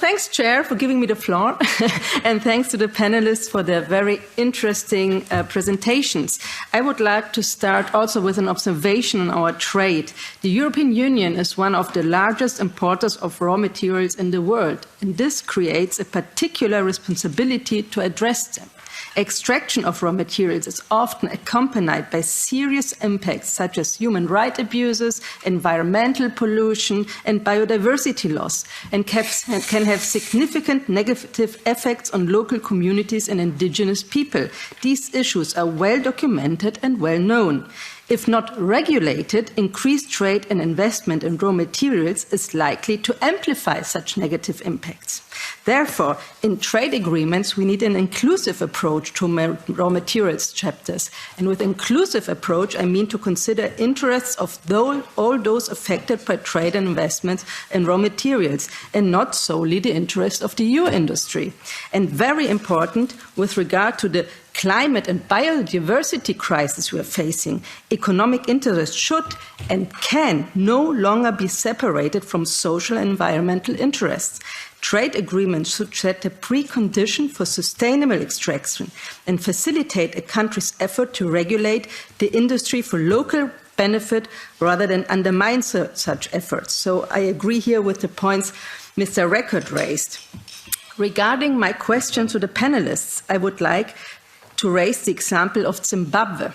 thanks, Chair, for giving me the floor, and thanks to the panelists for their very interesting presentations. I would like to start also with an observation on our trade. The European Union is one of the largest importers of raw materials in the world, and this creates a particular responsibility to address them. Extraction of raw materials is often accompanied by serious impacts such as human rights abuses, environmental pollution, and biodiversity loss, and can have significant negative effects on local communities and indigenous people. These issues are well documented and well known. If not regulated, increased trade and investment in raw materials is likely to amplify such negative impacts. Therefore, in trade agreements, we need an inclusive approach to raw materials chapters. And with inclusive approach, I mean to consider interests of all those affected by trade and investments in raw materials, and not solely the interests of the EU industry. And very important, with regard to the climate and biodiversity crisis we are facing, economic interests should and can no longer be separated from social and environmental interests. Trade agreements should set a precondition for sustainable extraction and facilitate a country's effort to regulate the industry for local benefit rather than undermine such efforts. So I agree here with the points Mr. Record raised. Regarding my question to the panelists, I would like to raise the example of Zimbabwe.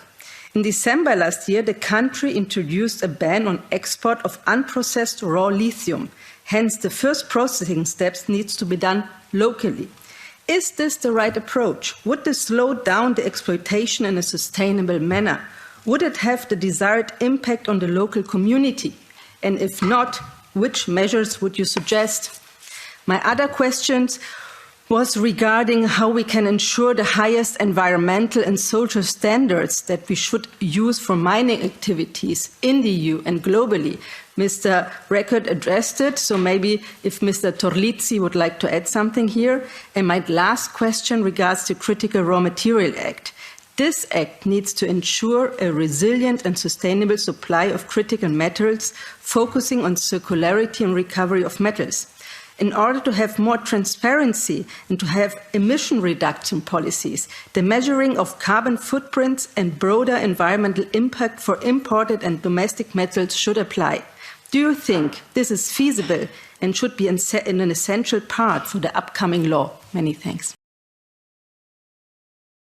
In December last year, the country introduced a ban on export of unprocessed raw lithium. Hence, the first processing steps need to be done locally. Is this the right approach? Would this slow down the exploitation in a sustainable manner? Would it have the desired impact on the local community? And if not, which measures would you suggest? My other questions was regarding how we can ensure the highest environmental and social standards that we should use for mining activities in the EU and globally. Mr. Record addressed it, so maybe if Mr. Torlizzi would like to add something here. And my last question regards the Critical Raw Material Act. This act needs to ensure a resilient and sustainable supply of critical metals, focusing on circularity and recovery of metals. In order to have more transparency and to have emission reduction policies, the measuring of carbon footprints and broader environmental impact for imported and domestic metals should apply. Do you think this is feasible and should be an essential part for the upcoming law? Many thanks.